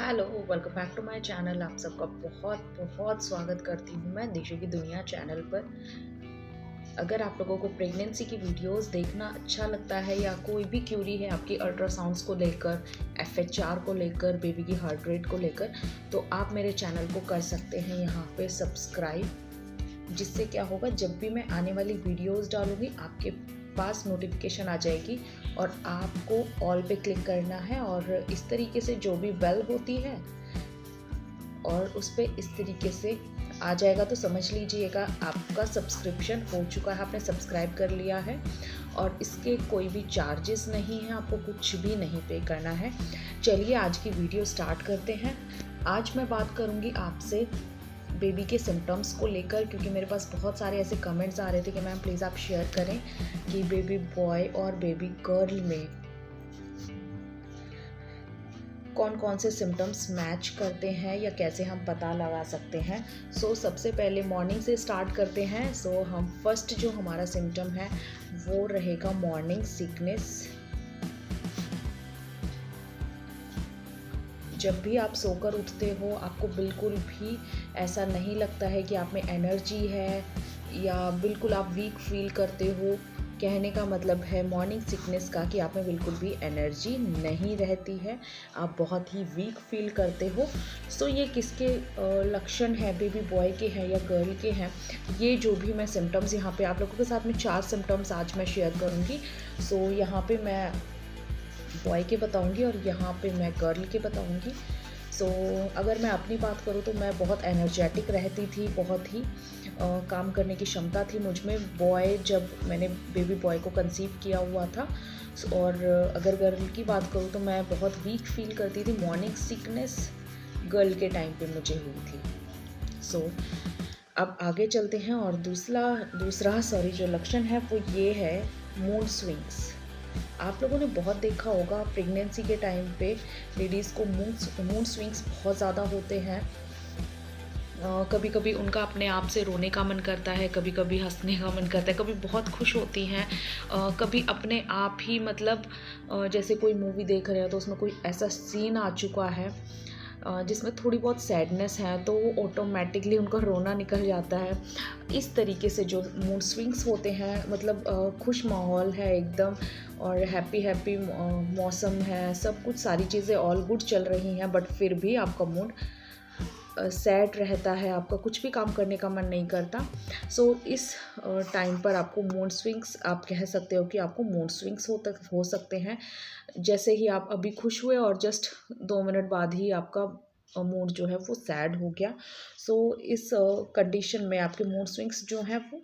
Hello, welcome back to my channel. आप सबका बहुत बहुत स्वागत करती हूँ मैं देशों की दुनिया चैनल पर। अगर आप लोगों को प्रेगनेंसी की वीडियोस देखना अच्छा लगता है या कोई भी क्यूरी है आपकी अल्ट्रासाउंड्स को लेकर, एफएचआर को लेकर, बेबी की हार्ट रेट को लेकर, तो आप मेरे चैनल को कर सकते हैं यहाँ पे सब्सक्राइब। जिससे क्या होगा, जब भी मैं आने वाली वीडियोस डालूँगी आपके पास नोटिफिकेशन आ जाएगी और आपको ऑल पे क्लिक करना है और इस तरीके से जो भी बेल होती है और उस पर इस तरीके से आ जाएगा तो समझ लीजिएगा आपका सब्सक्रिप्शन हो चुका है, आपने सब्सक्राइब कर लिया है। और इसके कोई भी चार्जेस नहीं है, आपको कुछ भी नहीं पे करना है। चलिए आज की वीडियो स्टार्ट करते हैं। आज मैं बात करूंगी आपसे बेबी के सिम्टम्स को लेकर, क्योंकि मेरे पास बहुत सारे ऐसे कमेंट्स आ रहे थे कि मैम प्लीज़ आप शेयर करें कि बेबी बॉय और बेबी गर्ल में कौन कौन से सिम्टम्स मैच करते हैं या कैसे हम पता लगा सकते हैं। सबसे पहले मॉर्निंग से स्टार्ट करते हैं। हम फर्स्ट जो हमारा सिम्टम है वो रहेगा मॉर्निंग सिकनेस। जब भी आप सोकर उठते हो आपको बिल्कुल भी ऐसा नहीं लगता है कि आप में एनर्जी है या बिल्कुल आप वीक फील करते हो। कहने का मतलब है मॉर्निंग सिकनेस का कि आप में बिल्कुल भी एनर्जी नहीं रहती है, आप बहुत ही वीक फील करते हो। ये किसके लक्षण है, बेबी बॉय के हैं या गर्ल के हैं? ये जो भी मैं सिम्टम्स यहाँ पे आप लोगों के साथ में 4 सिम्टम्स आज मैं शेयर करूँगी। यहाँ पे मैं बॉय के बताऊंगी और यहाँ पे मैं गर्ल के बताऊंगी। अगर मैं अपनी बात करूँ तो मैं बहुत एनर्जेटिक रहती थी, बहुत ही काम करने की क्षमता थी मुझ में जब मैंने बेबी बॉय को कंसीव किया हुआ था। और अगर गर्ल की बात करूँ तो मैं बहुत वीक फील करती थी। मॉर्निंग सिकनेस गर्ल के टाइम पे मुझे हुई थी। अब आगे चलते हैं और दूसरा जो लक्षण है वो ये है मूड स्विंग्स। आप लोगों ने बहुत देखा होगा प्रेगनेंसी के टाइम पे लेडीज़ को मूड स्विंग्स बहुत ज़्यादा होते हैं। कभी कभी उनका अपने आप से रोने का मन करता है, कभी कभी हंसने का मन करता है, कभी बहुत खुश होती हैं, कभी अपने आप ही जैसे कोई मूवी देख रहे हैं तो उसमें कोई ऐसा सीन आ चुका है जिसमें थोड़ी बहुत सैडनेस है तो वो ऑटोमेटिकली उनका रोना निकल जाता है। इस तरीके से जो मूड स्विंग्स होते हैं, खुश माहौल है एकदम और हैप्पी मौसम है, सब कुछ सारी चीज़ें ऑल गुड चल रही हैं, बट फिर भी आपका मूड सैड रहता है, आपका कुछ भी काम करने का मन नहीं करता। इस टाइम पर आपको मूड स्विंग्स, आप कह सकते हो कि आपको मूड स्विंग्स हो सकते हैं। जैसे ही आप अभी खुश हुए और जस्ट 2 मिनट बाद ही आपका मूड जो है वो सैड हो गया। इस कंडीशन में आपके मूड स्विंग्स जो हैं वो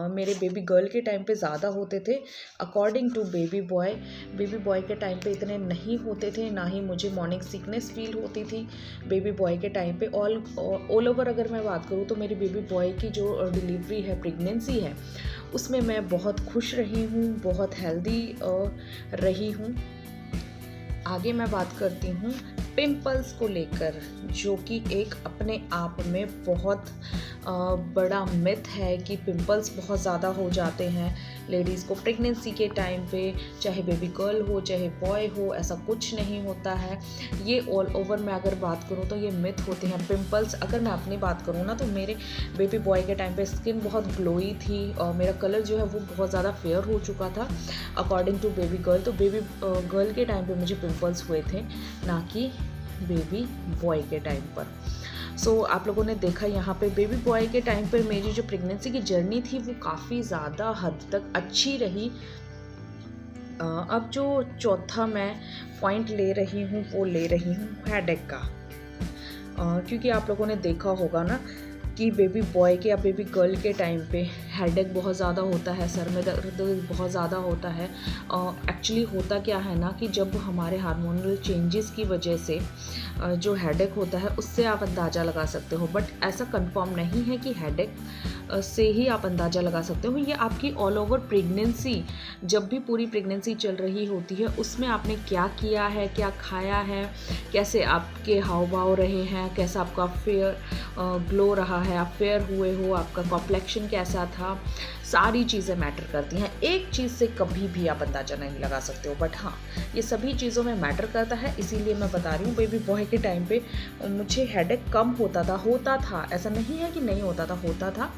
मेरे बेबी गर्ल के टाइम पे ज़्यादा होते थे अकॉर्डिंग टू बेबी बॉय के टाइम पे इतने नहीं होते थे, ना ही मुझे मॉर्निंग सिकनेस फील होती थी बेबी बॉय के टाइम पे। ऑल ओवर अगर मैं बात करूँ तो मेरी बेबी बॉय की जो डिलीवरी है, प्रेगनेंसी है, उसमें मैं बहुत खुश रही हूँ, बहुत हेल्दी रही हूँ। आगे मैं बात करती हूँ पिंपल्स को लेकर, जो कि एक अपने आप में बहुत बड़ा मिथ है कि पिंपल्स बहुत ज़्यादा हो जाते हैं लेडीज़ को प्रेगनेंसी के टाइम पे। चाहे बेबी गर्ल हो चाहे बॉय हो, ऐसा कुछ नहीं होता है। ये ऑल ओवर मैं अगर बात करूँ तो ये मिथ होते हैं पिंपल्स। अगर मैं अपनी बात करूँ ना तो मेरे बेबी बॉय के टाइम पे स्किन बहुत ग्लोई थी और मेरा कलर जो है वो बहुत ज़्यादा फेयर हो चुका था अकॉर्डिंग टू बेबी गर्ल। तो बेबी गर्ल के टाइम पे मुझे पिंपल्स हुए थे, ना कि बेबी बॉय के टाइम पर। आप लोगों ने देखा यहाँ पे बेबी बॉय के टाइम पर मेरी जो प्रेगनेंसी की जर्नी थी वो काफ़ी ज़्यादा हद तक अच्छी रही। अब जो चौथा मैं पॉइंट ले रही हूँ वो ले रही हूँ हेडेक का, क्योंकि आप लोगों ने देखा होगा ना कि बेबी बॉय के या बेबी गर्ल के टाइम पे हेडेक बहुत ज़्यादा होता है, सर में दर्द बहुत ज़्यादा होता है। एक्चुअली होता क्या है ना कि जब हमारे हार्मोनल चेंजेस की वजह से जो हेडेक होता है उससे आप अंदाज़ा लगा सकते हो, बट ऐसा कंफर्म नहीं है कि हेडेक से ही आप अंदाज़ा लगा सकते हो। ये आपकी ऑल ओवर प्रेगनेंसी, जब भी पूरी प्रेगनेंसी चल रही होती है उसमें आपने क्या किया है, क्या खाया है, कैसे आपके हाव भाव रहे हैं, कैसा आपका फेयर ग्लो रहा है, आप फेयर हुए हो, आपका कॉम्प्लेक्शन कैसा था, या सारी चीज़ें मैटर करती हैं। एक चीज़ से कभी भी आप अंदाज़ा नहीं लगा सकते हो, बट हाँ, ये सभी चीज़ों में मैटर करता है। इसीलिए मैं बता रही हूँ, बेबी बॉय के टाइम पे मुझे हेडेक कम होता था, ऐसा नहीं है कि नहीं होता था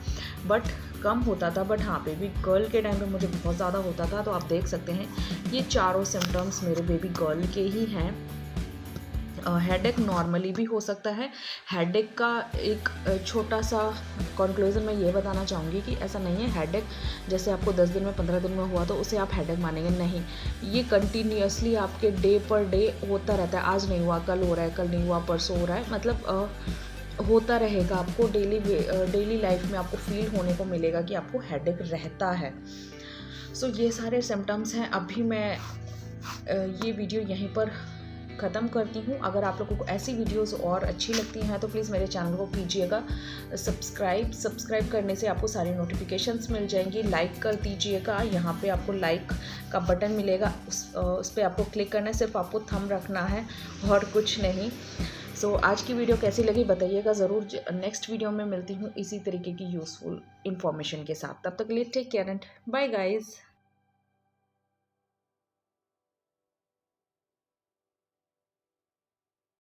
बट कम होता था। बट हाँ, बेबी गर्ल के टाइम पे मुझे बहुत ज़्यादा होता था। तो आप देख सकते हैं ये चारों सिम्टम्स मेरे बेबी गर्ल के ही हैं। हेडेक नॉर्मली भी हो सकता है। हेडेक का एक छोटा सा कंक्लूजन मैं ये बताना चाहूँगी कि ऐसा नहीं है हेडेक जैसे आपको 10 दिन में 15 दिन में हुआ तो उसे आप हेडेक मानेंगे, नहीं। ये कंटिन्यूसली आपके डे पर डे होता रहता है। आज नहीं हुआ कल हो रहा है, कल नहीं हुआ परसों हो रहा है, मतलब होता रहेगा। आपको डेली लाइफ में आपको फील होने को मिलेगा कि आपको हेडेक रहता है। सो ये सारे सिम्टम्स हैं। अभी मैं ये वीडियो यहीं पर ख़त्म करती हूँ। अगर आप लोगों को ऐसी वीडियोस और अच्छी लगती हैं तो प्लीज़ मेरे चैनल को कीजिएगा सब्सक्राइब करने से आपको सारी नोटिफिकेशंस मिल जाएंगी। लाइक कर दीजिएगा, यहाँ पे आपको लाइक का बटन मिलेगा, उस पर आपको क्लिक करना है, सिर्फ आपको थंब रखना है और कुछ नहीं। सो आज की वीडियो कैसी लगी बताइएगा ज़रूर। नेक्स्ट वीडियो में मिलती हूँ इसी तरीके की यूज़फुल इन्फॉर्मेशन के साथ। तब तक के लिए take care and bye guys.